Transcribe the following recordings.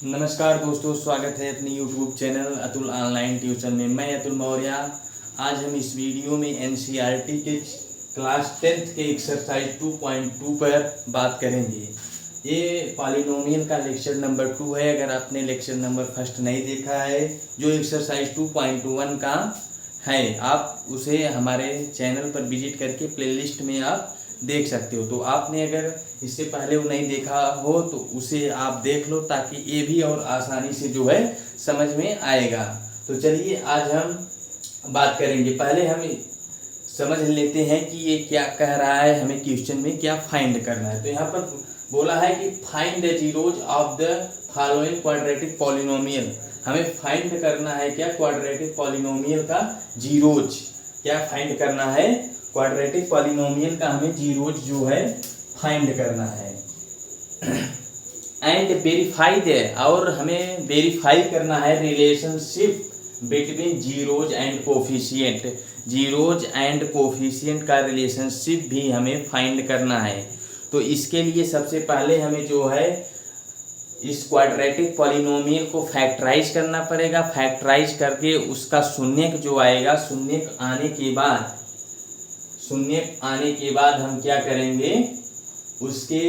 नमस्कार दोस्तों, स्वागत है अपने YouTube channel Atul online tuition में। मैं अतुल मौर्य। आज हम इस वीडियो में NCERT के क्लास 10th के एक्सरसाइज 2.2 पर बात करेंगे। ये पॉलिनोमियल का लेक्चर नंबर 2 है। अगर आपने लेक्चर नंबर फर्स्ट नहीं देखा है, जो एक्सरसाइज 2.1 का है, आप उसे हमारे चैनल पर विजिट करके प्लेलिस्ट में आप देख सकते हो। तो आपने अगर इससे पहले वो नहीं देखा हो तो उसे आप देख लो, ताकि ये भी और आसानी से जो है समझ में आएगा। तो चलिए आज हम बात करेंगे। पहले हम समझ लेते हैं कि ये क्या कह रहा है, हमें क्वेश्चन में क्या फाइंड करना है। तो यहाँ पर बोला है कि find the zeros of the following quadratic polynomial. हमें फाइंड करना है क्या, क्वाड्रेटिक पॉलिनोमियल का जीरोज। क्या फाइंड करना है, क्वाड्रेटिक पॉलिनोमियल का हमें जीरोज जो है फाइंड करना है। एंड वेरीफाई दे, और हमें वेरीफाई करना है relationship between zeros and coefficient. Zeros and coefficient का रिलेशनशिप भी हमें फाइंड करना है। तो इसके लिए सबसे पहले हमें जो है इस क्वाड्रेटिक पॉलिनोमियल को फैक्टराइज करना पड़ेगा। फैक्टराइज करके उसका शून्यक जो आएगा, शून्यक आने के बाद हम क्या करेंगे, उसके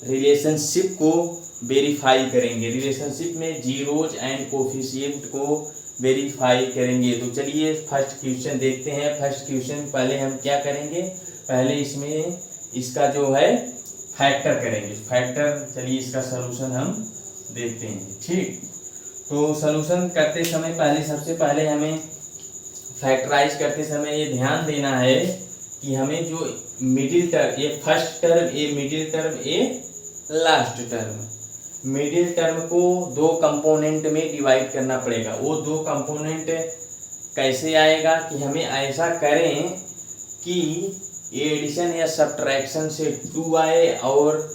रिलेशनशिप को वेरीफाई करेंगे। रिलेशनशिप में जीरोज एंड कोफिशिएंट को वेरीफाई करेंगे। तो चलिए फर्स्ट क्वेश्चन देखते हैं। फर्स्ट क्वेश्चन पहले हम क्या करेंगे, पहले इसमें इसका जो है फैक्टर करेंगे। फैक्टर, चलिए इसका सलूशन हम देखते हैं। ठीक, तो सलूशन करते समय पहले सबसे पहले हमें फैक्टराइज करते समय ये ध्यान देना है कि हमें जो मिडिल टर्म, ये फर्स्ट टर्म, ये मिडिल टर्म, ये लास्ट टर्म, मिडिल टर्म को दो कंपोनेंट में डिवाइड करना पड़ेगा। वो दो कंपोनेंट कैसे आएगा कि हमें ऐसा करें कि एडिशन या सब्ट्रैक्शन से 2 आए और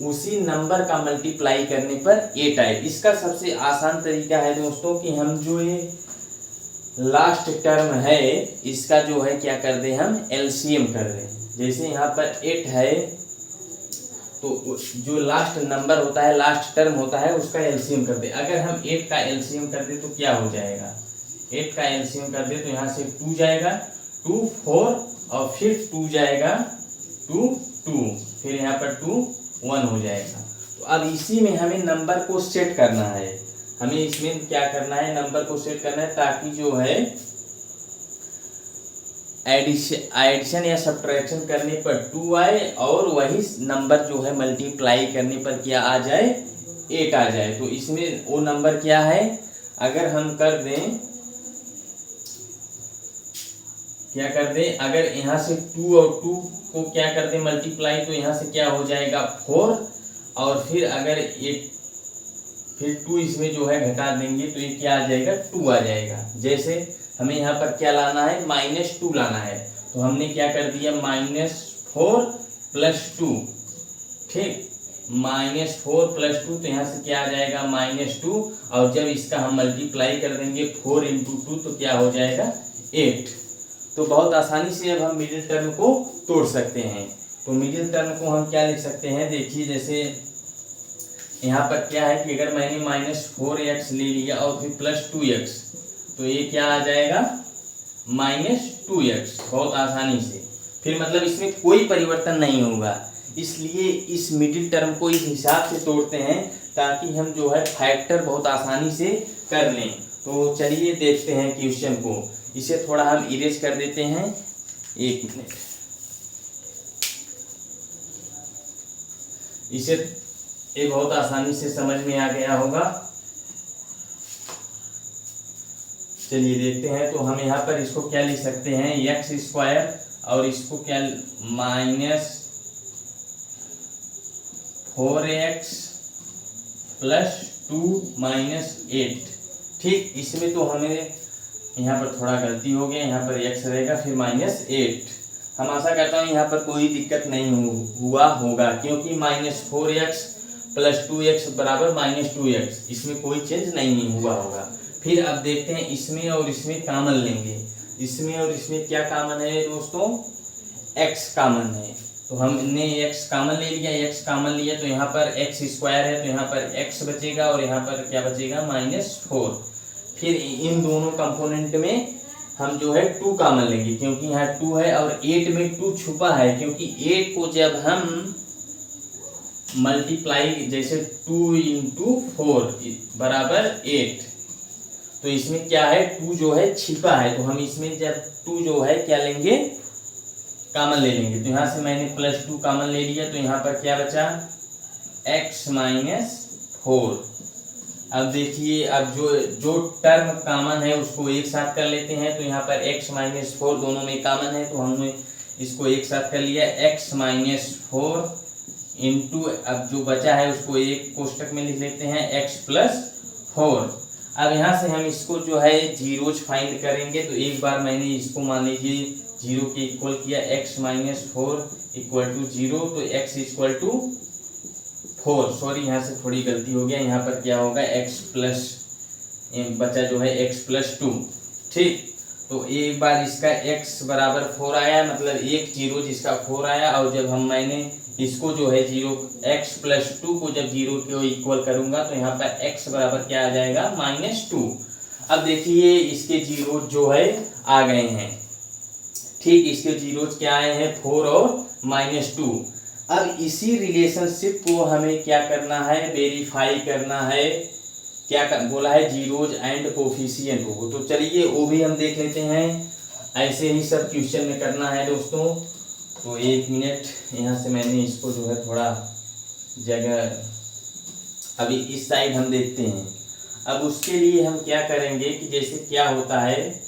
उसी नंबर का मल्टीप्लाई करने पर 8 आए। इसका सबसे आसान तरीका है दोस्तों कि हम जो ये लास्ट टर्म है इसका जो है क्या कर दें, हम एलसीएम कर दें। जैसे यहाँ पर 8 है तो जो लास्ट नंबर होता है, लास्ट टर्म होता है, उसका एलसीएम कर दे। अगर हम 8 का एलसीएम कर दे तो क्या हो जाएगा, 8 का एलसीएम कर दे तो यहाँ से 2 जाएगा, 2 4 और फिर 2 जाएगा 2 2, फिर यहाँ पर 2 1 हो जाएगा। तो अब इसी में हमें नंबर को सेट करना है। हमें इसमें क्या करना है, नंबर को सेट करना है, ताकि जो है एडिशन या सब्ट्रैक्शन करने पर 2 आए और वही नंबर जो है मल्टीप्लाई करने पर क्या आ जाए, 8 आ जाए। तो इसमें वो नंबर क्या है, अगर हम कर दें, क्या कर दें, अगर यहाँ से 2 और 2 को क्या कर दें मल्टीप्लाई, तो यहाँ से क्या हो जाएगा 4, और फिर अगर फिर 2 इसमें जो है घटा देंगे तो ये क्या आ जाएगा, 2 आ जाएगा। जैसे हमें यहाँ पर क्या लाना है, -2 लाना है, तो हमने क्या कर दिया -4 + 2। ठीक, -4 + 2, तो यहाँ से क्या आ जाएगा -2, और जब इसका हम मल्टीप्लाई कर देंगे 4 × 2 तो क्या हो जाएगा 8। तो बहुत आसानी से अब हम मिडिल टर्म को तोड़ सकते हैं। तो मिडिल टर्म को हम क्या लिख सकते हैं, देखिए जैसे यहाँ पर क्या है कि अगर मैंने -4x ले लिया और फिर +2x, तो ये क्या आ जाएगा -2x, बहुत आसानी से। फिर मतलब इसमें कोई परिवर्तन नहीं होगा, इसलिए इस मिडिल टर्म को इस हिसाब से तोड़ते हैं ताकि हम जो है फैक्टर बहुत आसानी से कर लें। तो चलिए देखते हैं क्वेश्चन को। इसे थोड़ा हम इरेज कर देते हैं, 1 मिनट। इसे ये बहुत आसानी से समझ में आ गया होगा। चलिए देखते हैं। तो हम यहाँ पर इसको क्या लिख सकते हैं, x² और इसको क्या -4x + 2 - 8। ठीक, इसमें तो हमें यहाँ पर थोड़ा गलती हो गया, यहाँ पर x रहेगा फिर -8। हम आशा करता हूँ यहाँ पर कोई दिक्कत नहीं हुआ होगा, क्योंकि -4x + 2x = -2x, इसमें कोई चेंज नहीं हुआ होगा। फिर अब देखते हैं इसमें और इसमें कॉमन लेंगे। इसमें और इसमें क्या कॉमन है दोस्तों, x कॉमन है। तो हमने x कॉमन ले लिया, x कॉमन लिया तो यहाँ पर x स्क्वायर है तो यहाँ पर x बचेगा और यहाँ पर क्या बचेगा -4। फिर इन दोनों कंपोनेंट में हम जो है 2 कॉमन लेंगे क्योंकि यहाँ 2 है और 8 में 2 छुपा है, क्योंकि 8 को जब हम मल्टीप्लाई जैसे 2 × 4 बराबर 8, तो इसमें क्या है 2 जो है छिपा है, तो हम इसमें जब 2 जो है क्या लेंगे कॉमन ले लेंगे। तो यहाँ से मैंने +2 कॉमन ले लिया तो यहाँ पर क्या बचा x - 4। अब देखिए अब जो टर्म कॉमन है उसको एक साथ कर लेते हैं, तो यहाँ पर x - 4 दोनों में कॉमन है तो हमने इसको एक साथ कर लिया x - 4 इंटू अब जो बचा है उसको एक कोष्टक में लिख लेते हैं x + 4। अब यहाँ से हम इसको जो है जीरोज फाइंड करेंगे, तो एक बार मैंने इसको मान लीजिए 0 के इक्वल किया x - 4 = 0, तो x = 4। सॉरी यहाँ से थोड़ी गलती हो गया, यहाँ पर क्या होगा x प्लस बचा जो है x + 2। ठीक, तो एक बार इसका x बराबर 4 आया, मतलब एक जीरो जिसका 4 आया, और जब मैंने इसको जो है x + 2 को जब 0 के इक्वल करूंगा तो यहाँ पर x बराबर क्या आ जाएगा -2। अब देखिए इसके जीरो जो है आ गए हैं। ठीक, इसके जीरोज क्या आए हैं 4 और -2। अब इसी रिलेशनशिप को हमें क्या करना है वेरीफाई करना है, क्या बोला है जीरोज एंड कोफिशिएंट को। तो चलिए वो भी हम देख लेते हैं, ऐसे ही सब क्वेश्चन में करना है दोस्तों। तो 1 मिनट, यहाँ से मैंने इसको जो है थोड़ा जगह अभी इस साइड हम देखते हैं। अब उसके लिए हम क्या करेंगे कि जैसे क्या होता है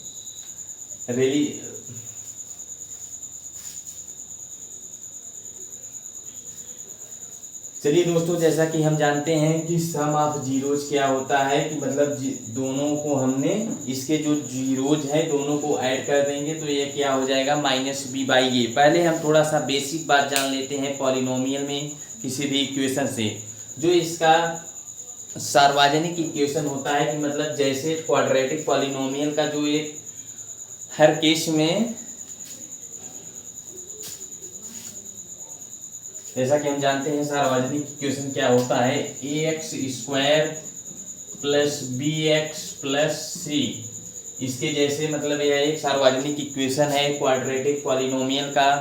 चलिए दोस्तों, जैसा कि हम जानते हैं कि सम ऑफ जीरोज क्या होता है कि मतलब दोनों को हमने इसके जो जीरोज हैं दोनों को ऐड कर देंगे तो ये क्या हो जाएगा -b/a। पहले हम थोड़ा सा बेसिक बात जान लेते हैं पॉलिनोमियल में किसी भी इक्वेशन से। जो इसका सार्वजनिक इक्वेशन होता है कि मतलब जैसे क्वाड्रेटिक पॉलिनोमियल का जो एक हर केस में, जैसा कि हम जानते हैं सार्वजनिक इक्वेशन क्या होता है ax² + bx + c। इसके जैसे मतलब यह एक सार्वजनिक इक्वेशन है क्वाड्रेटिक पॉलिनोमियल का।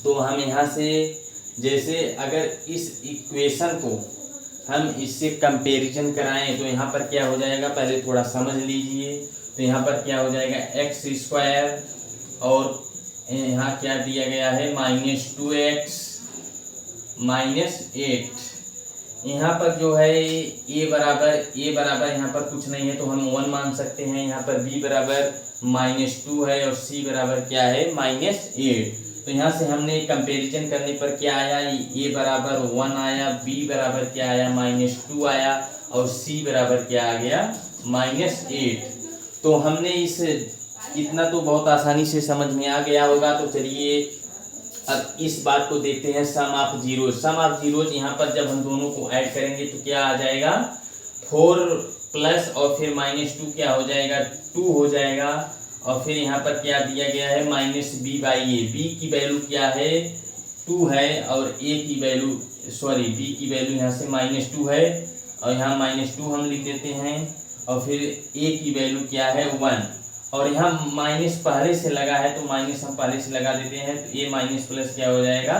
तो हम यहाँ से जैसे अगर इस इक्वेशन को हम इससे कंपैरिजन कराएं तो यहाँ पर क्या हो जाएगा, पहले थोड़ा समझ लीजिए। तो यहाँ पर क्या हो जाएगा x² और यहाँ क्या दिया गया है -2x -8। यहाँ पर जो है a बराबर यहाँ पर कुछ नहीं है तो हम 1 मान सकते हैं। यहाँ पर b बराबर -2 है और c बराबर क्या है -8। तो यहाँ से हमने कंपैरिजन करने पर क्या आया, a बराबर 1 आया, b बराबर क्या आया -2 आया और c बराबर क्या आ गया -8। तो हमने इतना तो बहुत आसानी से समझ में आ गया होगा। तो चलिए अब इस बात को देखते हैं sum of zeros. Sum of zeros यहाँ पर जब हम दोनों को ऐड करेंगे तो क्या आ जाएगा 4 प्लस और फिर -2 क्या हो जाएगा 2 हो जाएगा, और फिर यहाँ पर क्या दिया गया है -b/a। b की वैल्यू क्या है 2 है और a की वैल्यू b की वैल्यू यहाँ से -2 है और यहाँ -2 हम लिख देते हैं, और फिर a की वैल्यू क्या है 1, और यहाँ माइनस पहले से लगा है तो माइनस हम पहले से लगा देते हैं। तो ये माइनस प्लस क्या हो जाएगा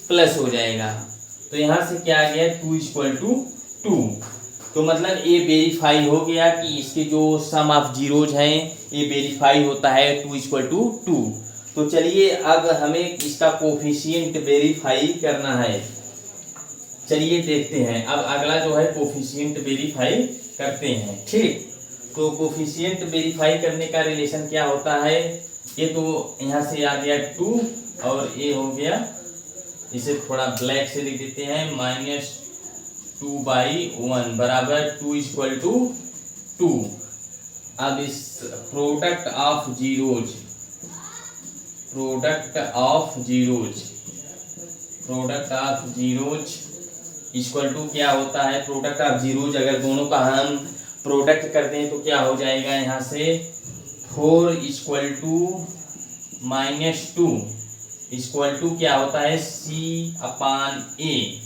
प्लस हो जाएगा। तो यहाँ से क्या आ गया 2 = 2। तो मतलब ये वेरीफाई हो गया कि इसके जो सम ऑफ जीरोज हैं ये वेरीफाई होता है 2 = 2। तो चलिए अब हमें इसका कोफिशिएंट वेरीफाई करना है। चलिए देखते हैं, अब अगला जो है कोफिशिएंट वेरीफाई करते हैं। ठीक, तो कोफिशिएंट वेरीफाई करने का रिलेशन क्या होता है, ये तो यहाँ से आ गया 2 और ये हो गया, इसे थोड़ा ब्लैक से लिख देते हैं -2/1 बराबर 2 = 2। अब इस product of zeros equal to क्या होता है, प्रोडक्ट ऑफ जीरोज अगर दोनों का हम प्रोडक्ट करते हैं तो क्या हो जाएगा, यहाँ से 4 = -2 इक्वल टू क्या होता है सी अपान ए।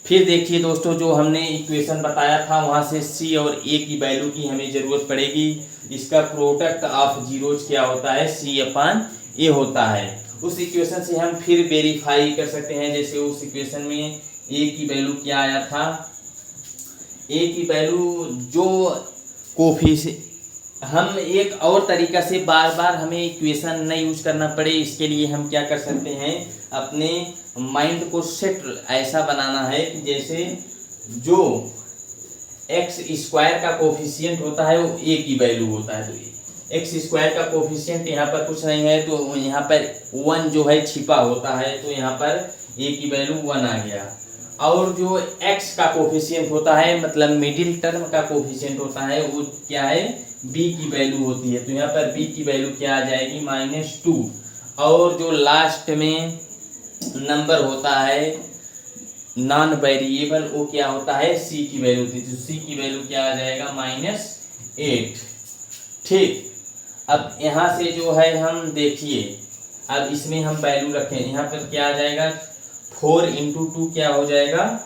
फिर देखिए दोस्तों, जो हमने इक्वेशन बताया था वहाँ से सी और ए की वैल्यू की हमें ज़रूरत पड़ेगी। इसका प्रोडक्ट ऑफ जीरोज क्या होता है सी अपान ए होता है। उस इक्वेशन से हम फिर वेरीफाई कर सकते हैं। जैसे उस इक्वेशन में ए की वैल्यू क्या आया था, ए की वैल्यू जो कोफिशिएंट, हम एक और तरीका से बार बार हमें इक्वेशन न यूज करना पड़े इसके लिए हम क्या कर सकते हैं, अपने माइंड को सेट ऐसा बनाना है कि जैसे जो एक्स स्क्वायर का कोफिशिएंट होता है वो ए की वैल्यू होता है। तो एक्स स्क्वायर का कोफिशिएंट यहाँ पर कुछ नहीं है, तो यहाँ पर 1 जो है छिपा होता है, तो यहाँ पर ए की वैल्यू 1 आ गया। और जो x का कोफिशिएंट होता है, मतलब मिडिल टर्म का कोफिशिएंट होता है, वो क्या है b की वैल्यू होती है। तो यहाँ पर b की वैल्यू क्या आ जाएगी -2। और जो लास्ट में नंबर होता है नॉन वेरिएबल, वो क्या होता है c की वैल्यू होती है। तो c की वैल्यू क्या आ जाएगा -8। ठीक, अब यहाँ से जो है हम देखिए, अब इसमें हम वैल्यू रखें, यहाँ पर क्या आ जाएगा 4 इंटू 2 क्या हो जाएगा,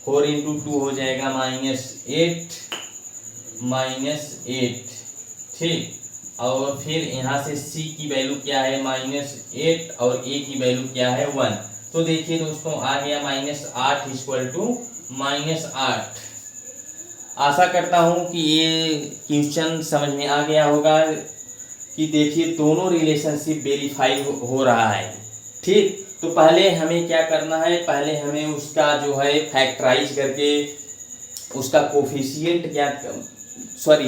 4 इंटू 2 हो जाएगा -8। ठीक, और फिर यहाँ से c की वैल्यू क्या है -8 और a की वैल्यू क्या है 1। तो देखिए दोस्तों, आ गया -8 इक्वल टू -8। आशा करता हूँ कि ये क्वेश्चन समझ में आ गया होगा कि देखिए दोनों रिलेशनशिप वेरीफाई हो रहा है। ठीक, तो पहले हमें क्या करना है, पहले हमें उसका जो है फैक्टराइज करके उसका कोफिशिएंट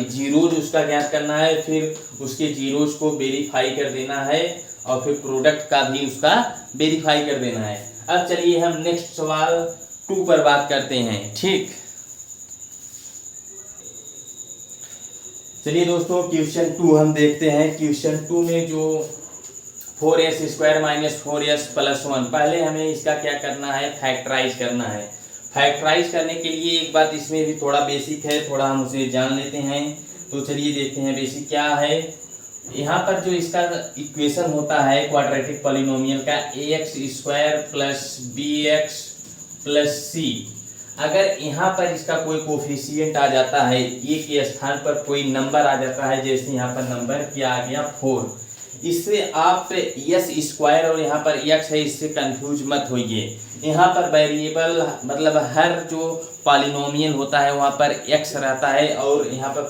जीरोज उसका ज्ञात करना है, फिर उसके जीरोज को वेरीफाई कर देना है और फिर प्रोडक्ट का भी उसका वेरीफाई कर देना है। अब चलिए हम नेक्स्ट सवाल 2 पर बात करते हैं। ठीक, चलिए दोस्तों क्वेश्चन 2 हम देखते हैं। क्वेश्चन 2 में जो 4s² - 4s + 1, पहले हमें इसका क्या करना है, फैक्टराइज करना है। फैक्टराइज करने के लिए एक बात इसमें भी थोड़ा बेसिक है, थोड़ा हम उसे जान लेते हैं। तो चलिए देखते हैं बेसिक क्या है। यहाँ पर जो इसका इक्वेशन होता है क्वाड्रेटिक पॉलिनोमियल का ax² + bx + c, अगर यहाँ पर इसका कोई कोफिशिएंट आ जाता है, ए के स्थान पर कोई नंबर आ जाता है, जैसे यहाँ पर नंबर क्या आ गया 4, इससे आप s² और यहाँ पर x है इससे कंफ्यूज मत होइए। यहाँ पर वेरिएबल मतलब हर जो पॉलिनोमियल होता है वहाँ पर x रहता है और यहाँ पर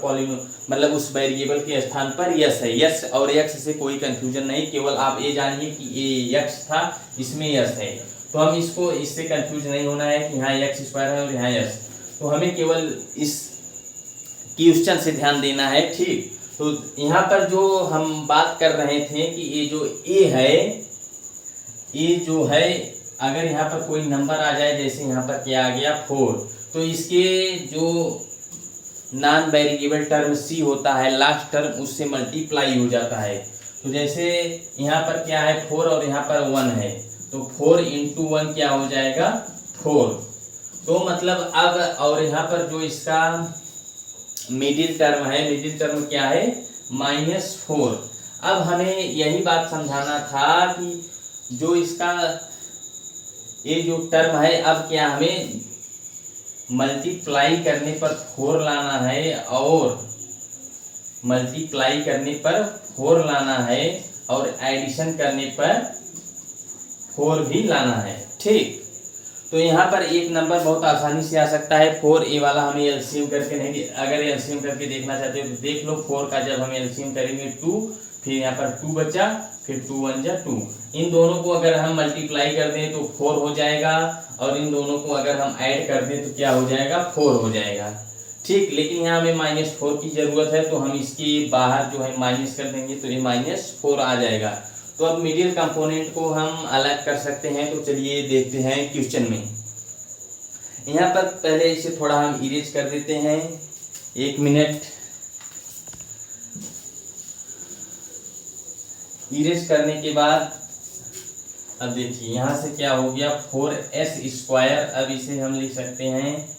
मतलब उस वेरिएबल के स्थान पर s है। s और x से कोई कंफ्यूजन नहीं, केवल आप ये जानिए कि ये x था, इसमें s है। तो हम इसको इससे कंफ्यूज नहीं होना है कि यहाँ x² है और यहाँ s। तो हमें केवल इस क्वेश्चन से ध्यान देना है। ठीक, तो यहाँ पर जो हम बात कर रहे थे कि ये जो a है, ये जो है अगर यहाँ पर कोई नंबर आ जाए, जैसे यहाँ पर क्या आ गया 4, तो इसके जो नॉन वेरिएबल टर्म c होता है लास्ट टर्म, उससे मल्टीप्लाई हो जाता है। तो जैसे यहाँ पर क्या है 4 और यहाँ पर 1 है, तो 4 इंटू 1 क्या हो जाएगा 4। तो मतलब अब और यहाँ पर जो इसका मिडिल टर्म है, मिडिल टर्म क्या है -4। अब हमें यही बात समझाना था कि जो इसका ये जो टर्म है, अब क्या हमें मल्टीप्लाई करने पर 4 लाना है और मल्टीप्लाई करने पर 4 लाना है और एडिशन करने पर 4 भी लाना है। ठीक, तो यहाँ पर एक नंबर बहुत आसानी से आ सकता है 4a वाला। हमें एलसीएम करके नहीं, अगर एलसीएम करके देखना चाहते हो तो देख लो। 4 का जब हम एलसीएम करेंगे 2, फिर यहाँ पर 2 बचा, फिर 2 1 जा 2। इन दोनों को अगर हम मल्टीप्लाई कर दें तो 4 हो जाएगा और इन दोनों को अगर हम ऐड कर दें तो क्या हो जाएगा 4 हो जाएगा। ठीक, लेकिन यहाँ हमें -4 की ज़रूरत है, तो हम इसके बाहर जो है माइनस कर देंगे तो ये -4 आ जाएगा। तो अब मिडिल कंपोनेंट को हम अलग कर सकते हैं। तो चलिए देखते हैं क्वेश्चन में। यहाँ पर पहले इसे थोड़ा हम इरेज कर देते हैं, 1 मिनट। इरेज करने के बाद अब देखिए यहाँ से क्या हो गया 4s²। अब इसे हम लिख सकते हैं,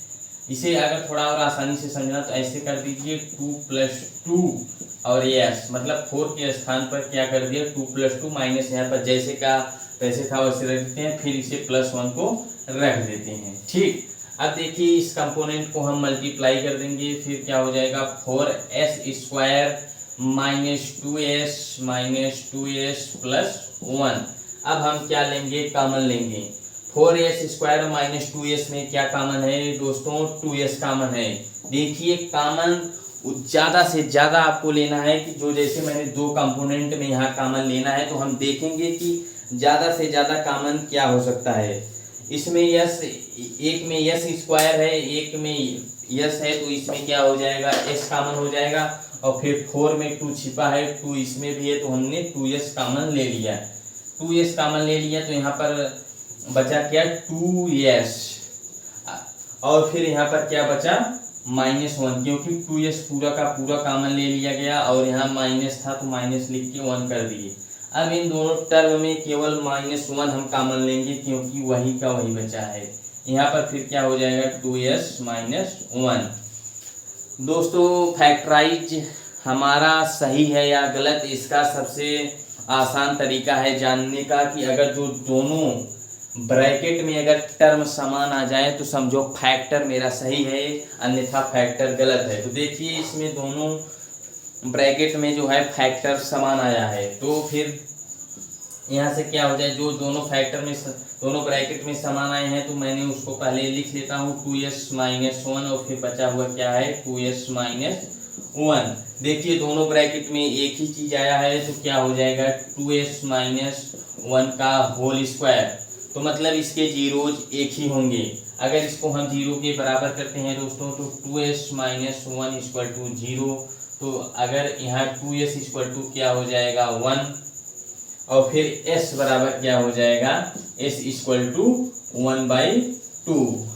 इसे अगर थोड़ा और आसानी से समझना तो ऐसे कर दीजिए 2 + 2 और s, मतलब 4 के स्थान पर क्या कर दिया 2 + 2 माइनस यहाँ पर जैसे का जैसे था वैसे रख देते हैं, फिर इसे +1 को रख देते हैं। ठीक, अब देखिए इस कंपोनेंट को हम मल्टीप्लाई कर देंगे, फिर क्या हो जाएगा 4s² -2s +1। अब हम क्या लेंगे, कॉमन लेंगे। 4s² -2s में क्या कॉमन है दोस्तों, 2s कॉमन है। देखिए कॉमन ज़्यादा से ज़्यादा आपको लेना है कि जो जैसे मैंने दो कंपोनेंट में यहाँ कॉमन लेना है, तो हम देखेंगे कि ज़्यादा से ज़्यादा कॉमन क्या हो सकता है। इसमें यस, एक में s² है, एक में यस है, तो इसमें क्या हो जाएगा, s कॉमन हो जाएगा। और फिर 4 में 2 छिपा है, 2 इसमें भी है, तो हमने 2s कॉमन ले लिया। 2s कॉमन ले लिया तो यहाँ पर बचा क्या, 2s। और फिर यहाँ पर क्या बचा, -1, क्योंकि 2s पूरा का पूरा कॉमन ले लिया गया और यहाँ माइनस था तो माइनस लिख के 1 कर दिए। अब इन दोनों टर्म में केवल -1 हम कॉमन लेंगे, क्योंकि वही का वही बचा है। यहाँ पर फिर क्या हो जाएगा, 2s -1। दोस्तों फैक्टराइज हमारा सही है या गलत, इसका सबसे आसान तरीका है जानने का कि अगर जो दोनों ब्रैकेट में अगर टर्म समान आ जाए तो समझो फैक्टर मेरा सही है, अन्यथा फैक्टर गलत है। तो देखिए इसमें दोनों ब्रैकेट में जो है फैक्टर समान आया है, तो फिर यहाँ से क्या हो जाए, जो दोनों फैक्टर में दोनों ब्रैकेट में समान आए हैं, तो मैंने उसको पहले लिख लेता हूँ 2s -1 और फिर बचा हुआ क्या है 2s -1। देखिए दोनों ब्रैकेट में एक ही चीज आया है, तो क्या हो जाएगा 2s -1 का होल स्क्वायर। तो मतलब इसके जीरोज एक ही होंगे। अगर इसको हम 0 के बराबर करते हैं दोस्तों, तो 2s -1 = 0। तो अगर यहाँ 2s = क्या हो जाएगा 1, और फिर s बराबर क्या हो जाएगा, s = 1/2।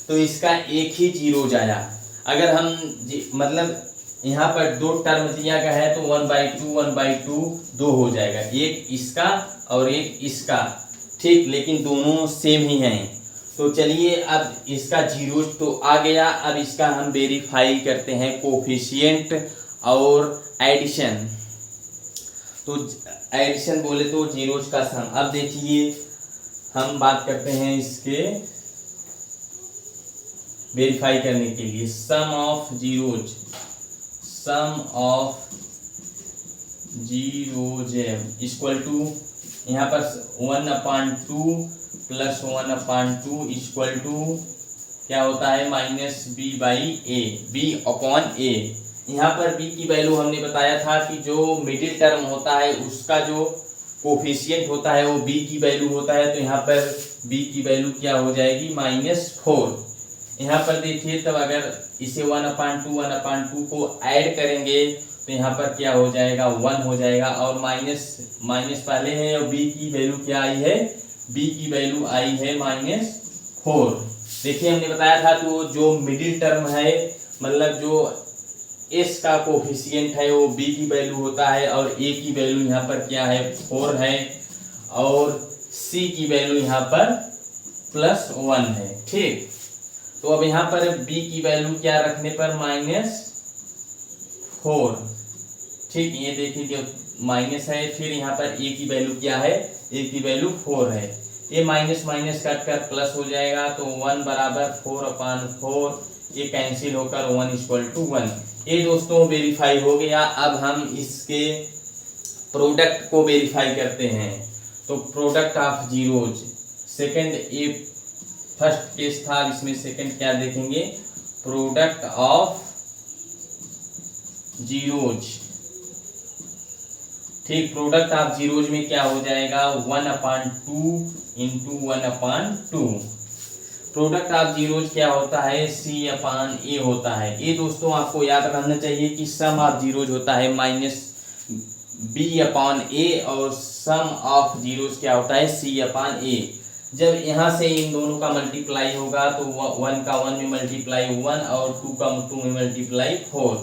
तो इसका एक ही जीरो जाया। अगर हम मतलब यहाँ पर दो टर्म दिया गया है, तो 1/2 दो हो जाएगा, एक इसका और एक इसका। ठीक, लेकिन दोनों सेम ही हैं। तो चलिए अब इसका जीरो तो आ गया, अब इसका हम वेरीफाई करते हैं कोफिशिएंट और एडिशन। तो एडिशन बोले तो जीरोज का सम। अब देखिए हम बात करते हैं इसके वेरीफाई करने के लिए। सम ऑफ जीरोज इक्वल टू यहाँ पर 1/2 + 1/2 इक्वल टू क्या होता है -b/a। यहाँ पर b की वैल्यू हमने बताया था कि जो मिडिल टर्म होता है उसका जो कोफिशिएंट होता है वो b की वैल्यू होता है। तो यहाँ पर b की वैल्यू क्या हो जाएगी -4। यहाँ पर देखिए तब अगर इसे 1/2 को ऐड करेंगे तो यहाँ पर क्या हो जाएगा 1 हो जाएगा, और माइनस पहले है और b की वैल्यू क्या आई है, b की वैल्यू आई है -4। देखिए हमने बताया था तो जो मिडिल टर्म है मतलब जो s का कोफिशिएंट है वो b की वैल्यू होता है, और a की वैल्यू यहाँ पर क्या है 4 है, और c की वैल्यू यहाँ पर +1 है। ठीक, तो अब यहाँ पर b की वैल्यू क्या रखने पर -4। ठीक, ये देखिए कि माइनस है, फिर यहाँ पर a की वैल्यू क्या है, a की वैल्यू 4 है। ये माइनस कट कर प्लस हो जाएगा, तो 1 = 4/4, ये कैंसिल होकर 1 = 1। ये दोस्तों वेरीफाई हो गया। अब हम इसके प्रोडक्ट को वेरीफाई करते हैं। तो प्रोडक्ट ऑफ जीरोज, सेकंड ये फर्स्ट केस था, इसमें सेकंड क्या देखेंगे, प्रोडक्ट ऑफ जीरोज। ठीक, प्रोडक्ट ऑफ जीरोज में क्या हो जाएगा 1/2 × 1/2। प्रोडक्ट ऑफ जीरोज क्या होता है c/a होता है। ये दोस्तों आपको याद रखना चाहिए कि सम ऑफ जीरोज होता है -b/a, और सम ऑफ जीरोज क्या होता है c/a। जब यहाँ से इन दोनों का मल्टीप्लाई होगा तो 1 का 1 में मल्टीप्लाई 1 और 2 का 2 में मल्टीप्लाई 4।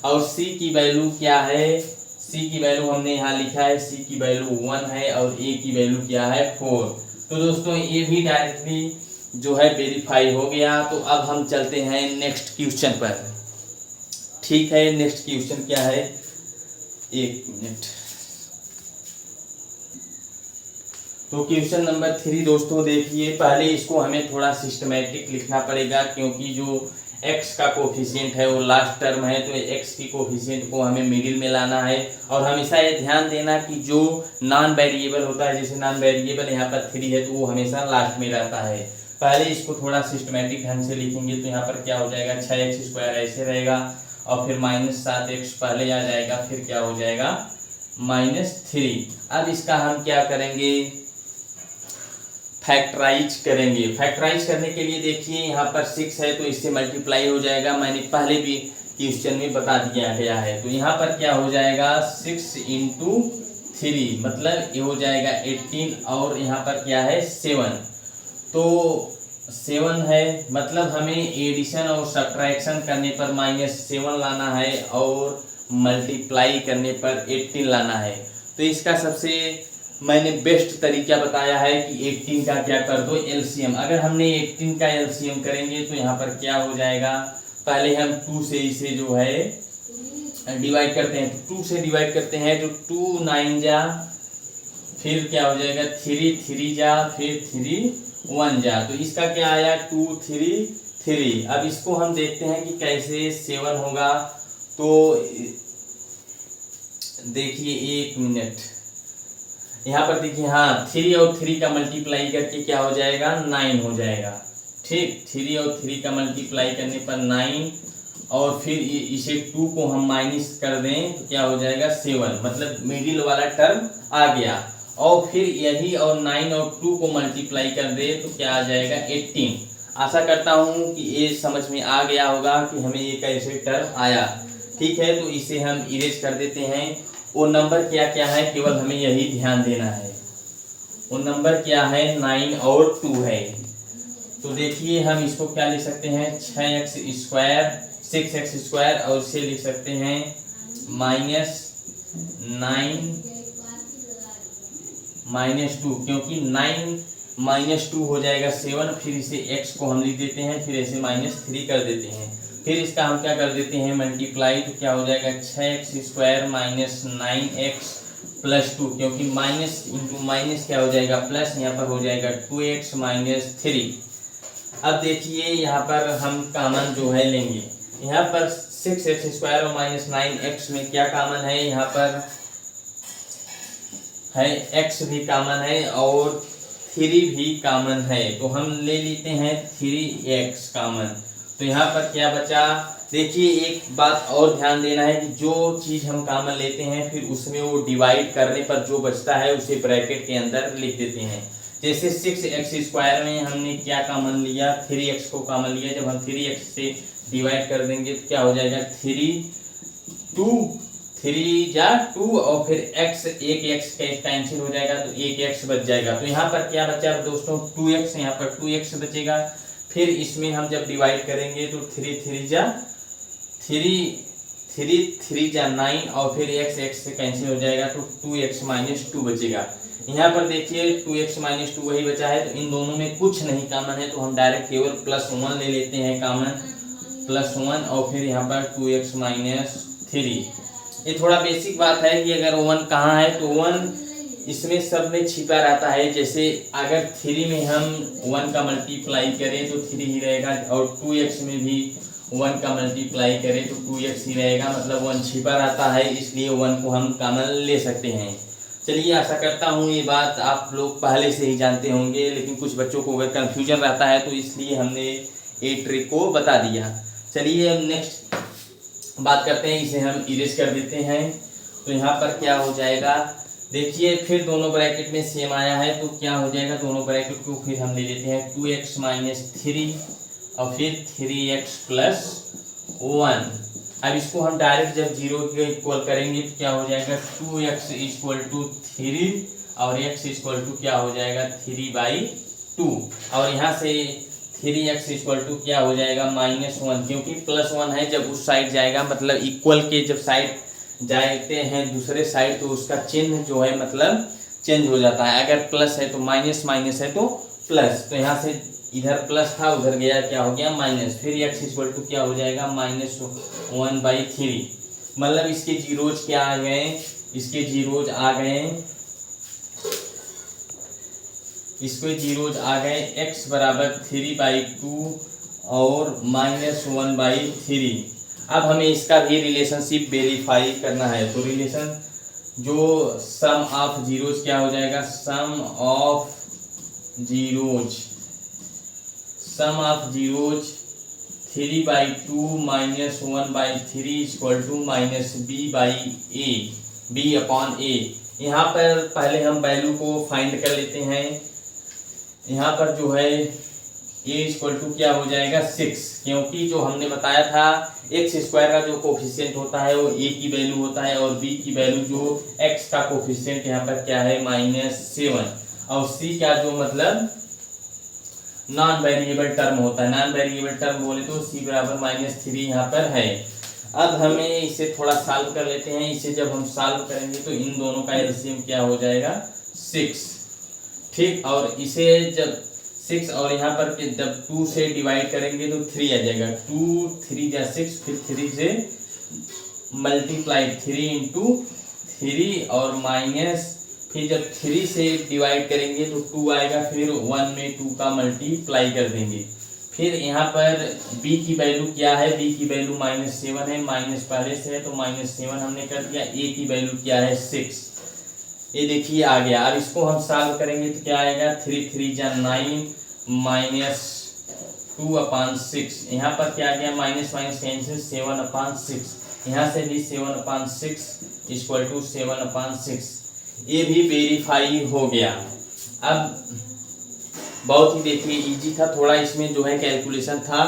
और c की वैल्यू क्या है, c की वैल्यू हमने यहाँ लिखा है, c की वैल्यू 1 है और a की वैल्यू क्या है 4। तो दोस्तों ये भी डायरेक्टली जो है वेरीफाई हो गया। तो अब हम चलते हैं नेक्स्ट क्वेश्चन पर। ठीक है, नेक्स्ट क्वेश्चन क्या है, एक मिनट। तो क्वेश्चन नंबर 3 दोस्तों देखिए, पहले इसको हमें थोड़ा सिस्टमेटिक लिखना पड़ेगा क्योंकि जो x का कोफिशिएंट है वो लास्ट टर्म है, तो x की कोफिशिएंट को हमें मिडिल में लाना है। और हमेशा ये ध्यान देना कि जो नॉन वेरिएबल होता है, जैसे नॉन वेरिएबल यहाँ पर 3 है तो वो हमेशा लास्ट में रहता है। पहले इसको थोड़ा सिस्टमेटिक ढंग से लिखेंगे तो यहाँ पर क्या हो जाएगा, 6x² ऐसे रहेगा और फिर -7x पहले आ जाएगा, फिर क्या हो जाएगा -3। अब इसका हम क्या करेंगे, फैक्टराइज करेंगे। फैक्टराइज करने के लिए देखिए यहाँ पर 6 है तो इससे मल्टीप्लाई हो जाएगा, मैंने पहले भी क्वेश्चन में बता दिया गया है। तो यहाँ पर क्या हो जाएगा 6 × 3 मतलब ये हो जाएगा 18 और यहाँ पर क्या है 7। तो 7 है मतलब हमें एडिशन और सब्ट्रैक्शन करने पर -7 लाना है और मल्टीप्लाई करने पर 18 लाना है। तो इसका सबसे मैंने बेस्ट तरीका बताया है कि 18 का क्या कर दो एलसीएम। अगर हमने 18 का एलसीएम करेंगे तो यहाँ पर क्या हो जाएगा, पहले हम 2 से इसे जो है डिवाइड करते हैं, तो 2 से डिवाइड करते हैं तो 2 9 जा, फिर क्या हो जाएगा 3 3 जा, फिर 3 1 जा, तो इसका क्या आया 2 3 3। अब इसको हम देखते हैं कि कैसे 7 होगा। तो देखिए 1 मिनट, यहाँ पर देखिए हाँ 3 और 3 का मल्टीप्लाई करके क्या हो जाएगा 9 हो जाएगा। ठीक, 3 और 3 का मल्टीप्लाई करने पर 9 और फिर इसे 2 को हम माइनस कर दें तो क्या हो जाएगा 7, मतलब मिडिल वाला टर्म आ गया। और फिर यही और 9 और 2 को मल्टीप्लाई कर दे तो क्या आ जाएगा 18। आशा करता हूँ कि ये समझ में आ गया होगा कि हमें ये कैसे टर्म आया। ठीक है, तो इसे हम इरेज कर देते हैं। वो नंबर क्या क्या है केवल हमें यही ध्यान देना है। वो नंबर क्या है 9 और 2 है। तो देखिए हम इसको क्या लिख सकते हैं 6x² और इसे लिख सकते हैं -9 -2, क्योंकि 9 -2 हो जाएगा 7, फिर इसे x को हम लिख देते हैं, फिर ऐसे -3 कर देते हैं। फिर इसका हम क्या कर देते हैं मल्टीप्लाई, तो क्या हो जाएगा 6x² -9x + 2, क्योंकि माइनस इंटू माइनस क्या हो जाएगा प्लस, यहाँ पर हो जाएगा 2x - 3। अब देखिए यहाँ पर हम कॉमन जो है लेंगे, यहाँ पर 6x² और -9x में क्या कॉमन है, यहाँ पर है x भी कॉमन है और 3 भी कॉमन है, तो हम ले लेते हैं 3x कॉमन। तो यहाँ पर क्या बचा, देखिए एक बात और ध्यान देना है कि जो चीज़ हम कॉमन लेते हैं फिर उसमें वो डिवाइड करने पर जो बचता है उसे ब्रैकेट के अंदर लिख देते हैं। जैसे 6x² में हमने क्या कॉमन लिया 3x को कॉमन लिया, जब हम 3x से डिवाइड कर देंगे तो क्या हो जाएगा 3 जा 2 और फिर x, एक x कैंसिल हो जाएगा तो एक x बच जाएगा। तो यहाँ पर क्या बचा दोस्तों 2x, यहाँ पर 2x बचेगा। फिर इसमें हम जब डिवाइड करेंगे तो 3 जा 9 और फिर x से कैंसिल हो जाएगा तो 2x - 2 बचेगा। यहाँ पर देखिए 2x - 2 वही बचा है, तो इन दोनों में कुछ नहीं कॉमन है, तो हम डायरेक्ट केवल +1 ले लेते हैं कॉमन, +1 और फिर यहाँ पर 2x - 3। ये थोड़ा बेसिक बात है कि अगर 1 कहाँ है तो 1 इसमें सब में छिपा रहता है। जैसे अगर 3 में हम 1 का मल्टीप्लाई करें तो 3 ही रहेगा और 2x में भी 1 का मल्टीप्लाई करें तो 2x ही रहेगा, मतलब 1 छिपा रहता है, इसलिए 1 को हम कॉमन ले सकते हैं। चलिए आशा करता हूँ ये बात आप लोग पहले से ही जानते होंगे, लेकिन कुछ बच्चों को अगर कन्फ्यूजन रहता है तो इसलिए हमने ये ट्रिक को बता दिया। चलिए अब नेक्स्ट बात करते हैं, इसे हम इरेज कर देते हैं। तो यहाँ पर क्या हो जाएगा, देखिए फिर दोनों ब्रैकेट में सेम आया है तो क्या हो जाएगा, दोनों ब्रैकेट को फिर हम ले लेते हैं 2x - 3 और फिर 3x + 1। अब इसको हम डायरेक्ट जब 0 के इक्वल करेंगे तो क्या हो जाएगा 2x = 3 और x = क्या हो जाएगा 3/2 और यहाँ से 3x = क्या हो जाएगा -1, क्योंकि +1 है, जब उस साइड जाएगा मतलब इक्वल के जब साइड जाते हैं दूसरे साइड तो उसका चिन्ह जो है मतलब चेंज हो जाता है। अगर प्लस है तो माइनस, माइनस है तो प्लस, तो यहाँ से इधर प्लस था उधर गया क्या हो गया माइनस, फिर x = क्या हो जाएगा -1/3, मतलब इसके जीरोज क्या आ गए, इसके जीरोज आ गए इसके जीरोज आ गए, x बराबर 3/2 और -1/3। अब हमें इसका भी रिलेशनशिप वेरीफाई करना है। तो रिलेशन जो सम ऑफ जीरोज क्या हो जाएगा, सम ऑफ जीरोज 3/2 -1/3 b/a। यहाँ पर पहले हम वैल्यू को फाइंड कर लेते हैं। यहाँ पर जो है a क्या हो जाएगा 6, क्योंकि जो हमने बताया था x² का जो कोफिशिएंट होता है वो a की वैल्यू होता है और b की वैल्यू जो x का कोफिशिएंट यहाँ पर क्या है -7, और c का जो मतलब नॉन वेरिएबल टर्म होता है। नॉन वेरिएबल टर्म बोले तो c बराबर -3 यहाँ पर है। अब हमें इसे थोड़ा सॉल्व कर लेते हैं। इसे जब हम सॉल्व करेंगे तो इन दोनों का एलसीएम क्या हो जाएगा 6, ठीक। और इसे जब 6 और यहाँ पर जब 2 से डिवाइड करेंगे तो 3 आ जाएगा। 2 3 या 6, फिर 3 से मल्टीप्लाई 3 × 3 और माइनस, फिर जब 3 से डिवाइड करेंगे तो 2 आएगा, फिर 1 में 2 का मल्टीप्लाई कर देंगे। फिर यहाँ पर b की वैल्यू क्या है, b की वैल्यू -7 है, माइनस पहले से है तो -7 हमने कर दिया। a की वैल्यू क्या है 6, ये देखिए आ गया। अब इसको हम सॉल्व करेंगे तो क्या आएगा, 3 3 जा 9 -2/6। यहाँ पर क्या आ गया, माइनस कैंसिल 7/6। यहाँ से भी 7/6 = 7/6। ये भी वेरीफाई हो गया। अब बहुत ही देखिए इजी था, थोड़ा इसमें जो है कैलकुलेशन था।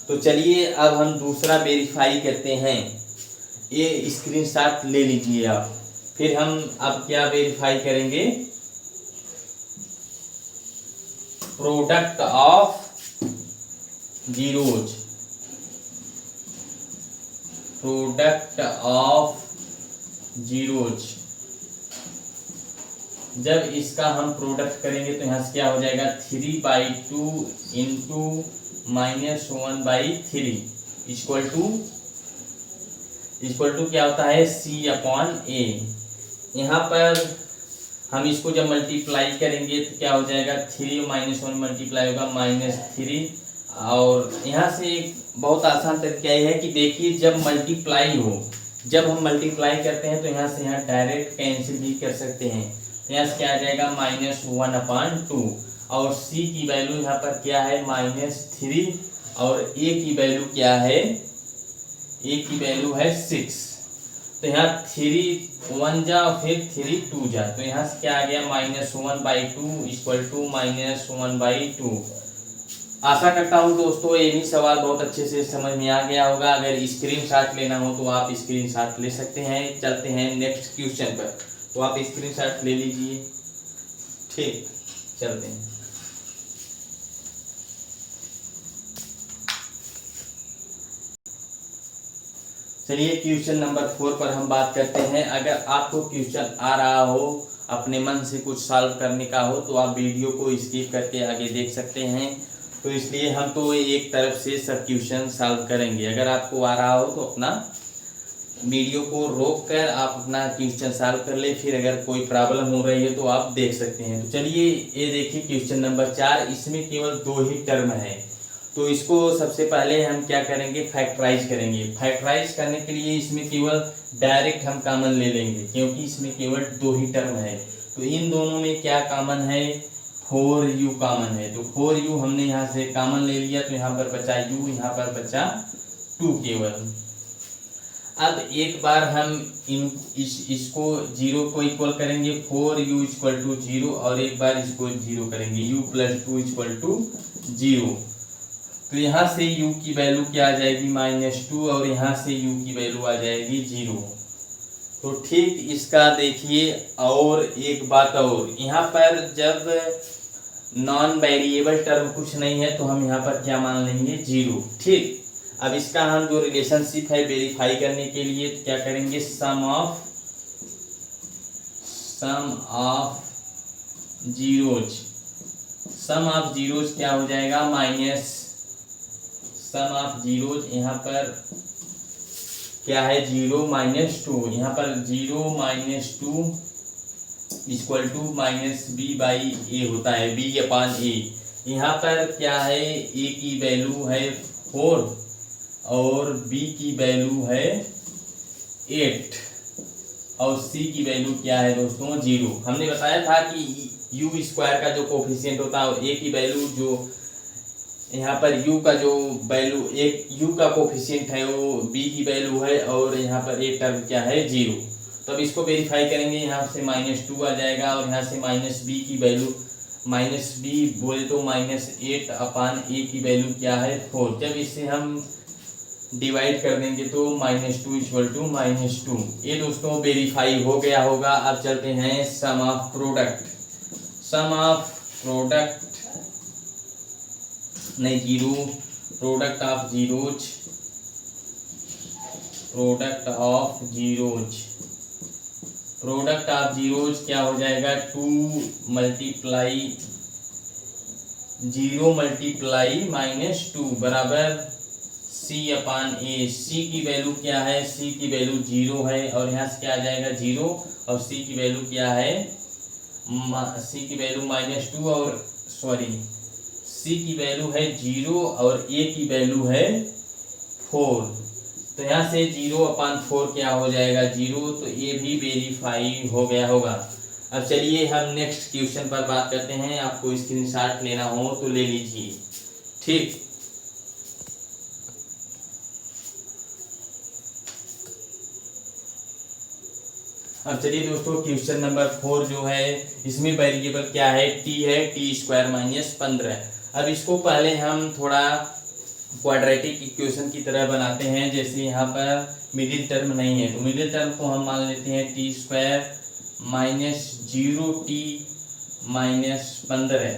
तो चलिए अब हम दूसरा वेरीफाई करते हैं। ये स्क्रीनशॉट ले लीजिए आप। फिर हम अब क्या वेरीफाई करेंगे, product of zeros. Product of zeros जब इसका हम प्रोडक्ट करेंगे तो यहाँ से क्या हो जाएगा, 3/2 × -1/3 इक्वल टू क्या होता है c/a। यहाँ पर हम इसको जब मल्टीप्लाई करेंगे तो क्या हो जाएगा, 3 -1 मल्टीप्लाई होगा -3। और यहाँ से एक बहुत आसान तरीका यह है कि देखिए जब मल्टीप्लाई हो, जब हम मल्टीप्लाई करते हैं तो यहाँ से यहाँ डायरेक्ट कैंसिल भी कर सकते हैं। यहाँ से क्या आ जाएगा -1/2 और c की वैल्यू यहाँ पर क्या है -3 और a की वैल्यू क्या है, a की वैल्यू है 6। तो यहाँ 3 1 जा और फिर 3 2 जा, तो यहाँ से क्या आ गया -1/2 = -1/2। आशा करता हूँ दोस्तों ये भी सवाल बहुत अच्छे से समझ में आ गया होगा। अगर स्क्रीनशॉट लेना हो तो आप स्क्रीनशॉट ले सकते हैं। चलते हैं नेक्स्ट क्वेश्चन पर, तो आप स्क्रीनशॉट ले लीजिए, ठीक। चलते हैं। चलिए क्वेश्चन नंबर 4 पर हम बात करते हैं। अगर आपको क्वेश्चन आ रहा हो, अपने मन से कुछ सॉल्व करने का हो, तो आप वीडियो को स्किप करके आगे देख सकते हैं। तो इसलिए हम तो एक तरफ से सब क्वेश्चन सॉल्व करेंगे। अगर आपको आ रहा हो तो अपना वीडियो को रोक कर आप अपना क्वेश्चन सॉल्व कर ले, फिर अगर कोई प्रॉब्लम हो रही है तो आप देख सकते हैं। तो चलिए ये देखिए क्वेश्चन नंबर 4, इसमें केवल 2 ही टर्म है। तो इसको सबसे पहले हम क्या करेंगे, फैक्टराइज करेंगे। फैक्टराइज करने के लिए इसमें केवल डायरेक्ट हम कॉमन ले लेंगे, क्योंकि इसमें केवल 2 ही टर्म है। तो इन दोनों में क्या कॉमन है, 4u कॉमन है। तो 4u हमने यहाँ से कॉमन ले लिया, तो यहाँ पर बचा u, यहाँ पर बचा 2 केवल। अब एक बार हम इसको 0 को इक्वल करेंगे, 4u = 0, और एक बार इसको 0 करेंगे, u + 2 = 0। तो यहाँ से u की वैल्यू क्या आ जाएगी -2, और यहाँ से u की वैल्यू आ जाएगी 0। तो ठीक इसका देखिए। और एक बात और, यहाँ पर जब नॉन वेरिएबल टर्म कुछ नहीं है तो हम यहाँ पर क्या मान लेंगे 0, ठीक। अब इसका हम जो रिलेशनशिप है वेरीफाई करने के लिए तो क्या करेंगे, सम ऑफ जीरोज क्या हो जाएगा सम ऑफ जीरोज, यहाँ पर क्या है 0 - 2, यहाँ पर 0 - 2 equal to minus B by A होता है, बी अपान ए। यहाँ पर क्या है, ए की वैल्यू है 4 और बी की वैल्यू है 8 और सी की वैल्यू क्या है दोस्तों 0। हमने बताया था कि यू स्क्वायर का जो कोफिशिएंट होता है, ए की वैल्यू जो यहाँ पर u का जो वैल्यू, एक u का कोफिशिएंट है वो b की वैल्यू है और यहाँ पर एक टर्म क्या है 0। तो अब इसको वेरीफाई करेंगे, यहाँ से -2 आ जाएगा और यहाँ से -b की वैल्यू -b बोले तो -8 अपान a की वैल्यू क्या है 4। जब इसे हम डिवाइड कर देंगे तो -2 इक्वल टू -2। ये दोस्तों वेरीफाई हो गया होगा। अब चलते हैं sum of product. Sum of product नहीं, zero, product of zeros, product of zeros, product of zeros क्या हो जाएगा 2 मल्टीप्लाई 0 मल्टीप्लाई -2 बराबर c अपान ए। c की वैल्यू क्या है, c की वैल्यू 0 है और यहाँ से क्या आ जाएगा 0 और c की वैल्यू क्या है, c की वैल्यू -2 और सॉरी c की वैल्यू है 0 और a की वैल्यू है 4। तो यहाँ से 0 अपान 4 क्या हो जाएगा 0। तो ये भी वेरीफाई हो गया होगा। अब चलिए हम नेक्स्ट क्वेश्चन पर बात करते हैं। आपको स्क्रीनशॉट लेना हो तो ले लीजिए, ठीक। अब चलिए दोस्तों क्वेश्चन नंबर 4 जो है, इसमें वेरिएबल क्या है, t है, t² - 15। अब इसको पहले हम थोड़ा क्वाड्रेटिक इक्वेशन की तरह बनाते हैं। जैसे यहाँ पर मिडिल टर्म नहीं है तो मिडिल टर्म को हम मान लेते हैं t² - 0t - 15।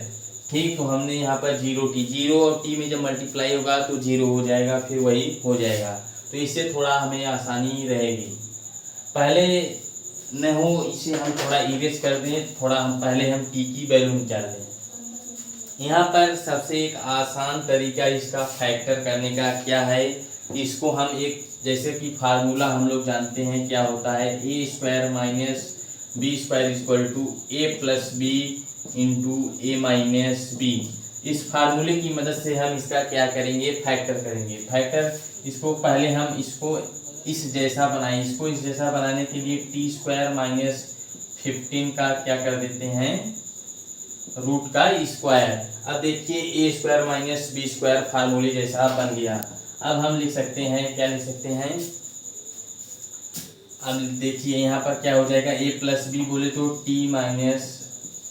ठीक, तो हमने यहाँ पर 0 और t में जब मल्टीप्लाई होगा तो 0 हो जाएगा, फिर वही हो जाएगा। तो इससे थोड़ा हमें आसानी रहेगी। पहले न हो इसे हम थोड़ा इरेज कर दें, थोड़ा हम पहले हम t की वैल्यू निकाल लें। यहाँ पर सबसे एक आसान तरीका इसका फैक्टर करने का क्या है, इसको हम एक जैसे कि फार्मूला हम लोग जानते हैं क्या होता है, a² - b² = a + b × a - b। इस फार्मूले की मदद से हम इसका क्या करेंगे, फैक्टर करेंगे। फैक्टर इसको पहले हम इसको इस जैसा बनाएं। इसको इस जैसा बनाने के लिए t² - 15 का क्या कर देते हैं, रूट का स्क्वायर। अब देखिए a² - b² फार्मूले जैसा बन गया। अब हम लिख सकते हैं, क्या लिख सकते हैं, अब देखिए यहाँ पर क्या हो जाएगा, a + b बोले तो t -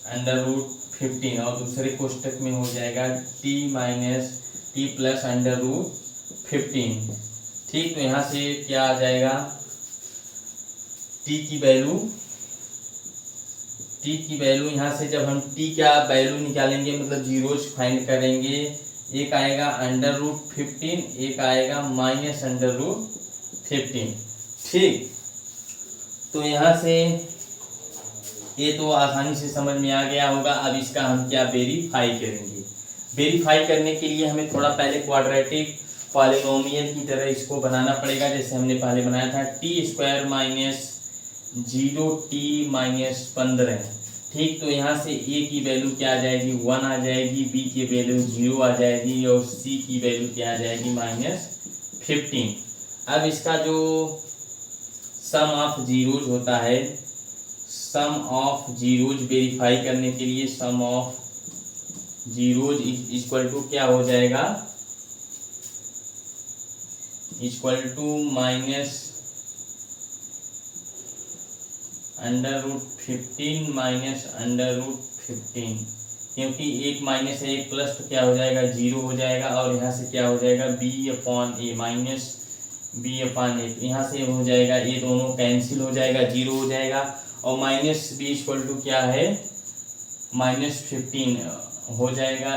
√15 और दूसरे कोष्टक में हो जाएगा t + √15। ठीक, तो यहाँ से क्या आ जाएगा, t की वैल्यू यहाँ से जब हम t का वैल्यू निकालेंगे मतलब जीरोज फाइंड करेंगे, एक आएगा √15, एक आएगा -√15। ठीक, तो यहाँ से ये तो आसानी से समझ में आ गया होगा। अब इसका हम क्या वेरीफाई करेंगे। वेरीफाई करने के लिए हमें थोड़ा पहले क्वाड्रेटिक पॉलिनोमियल की तरह इसको बनाना पड़ेगा, जैसे हमने पहले बनाया था t² - 0t - 15। ठीक, तो यहाँ से a की वैल्यू क्या आ जाएगी 1 आ जाएगी, b की वैल्यू 0 आ जाएगी और c की वैल्यू क्या आ जाएगी -15। अब इसका जो सम ऑफ जीरोज होता है, सम ऑफ जीरोज वेरीफाई करने के लिए सम ऑफ जीरोज इक्वल टू क्या हो जाएगा, इक्वल टू -√15 -√15, क्योंकि एक माइनस है एक प्लस तो क्या हो जाएगा 0 हो जाएगा और यहाँ से क्या हो जाएगा b/a -b/a। यहाँ से हो जाएगा, ये दोनों कैंसिल हो जाएगा, 0 हो जाएगा और -b इक्वल टू क्या है -15 हो जाएगा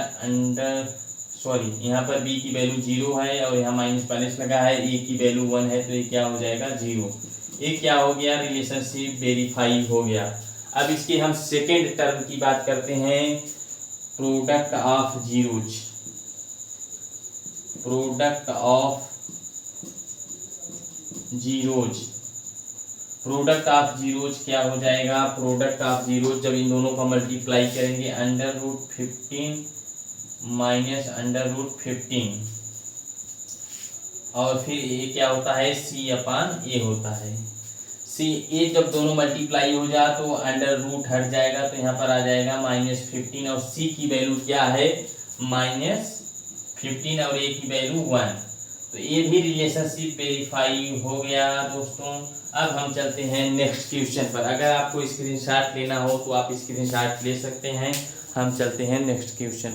यहाँ पर b की वैल्यू 0 है और यहाँ माइनस लगा है, a की वैल्यू 1 है तो ये क्या हो जाएगा 0। ये क्या हो गया, रिलेशनशिप वेरीफाई हो गया। अब इसके हम सेकेंड टर्म की बात करते हैं, product of zeros. Product of zeros, product of zeros क्या हो जाएगा, प्रोडक्ट ऑफ जीरोज जब इन दोनों का मल्टीप्लाई करेंगे √15 माइनस √15 और फिर ये क्या होता है C/A होता है। C/A जब दोनों मल्टीप्लाई हो जा तो अंडर रूट हट जाएगा तो यहाँ पर आ जाएगा -15 और C की वैल्यू क्या है -15 और A की वैल्यू 1। तो ये भी रिलेशनशिप वेरीफाई हो गया दोस्तों। अब हम चलते हैं नेक्स्ट क्वेश्चन पर। अगर आपको स्क्रीनशॉट लेना हो तो आप स्क्रीनशॉट ले सकते हैं। हम चलते हैं नेक्स्ट क्वेश्चन।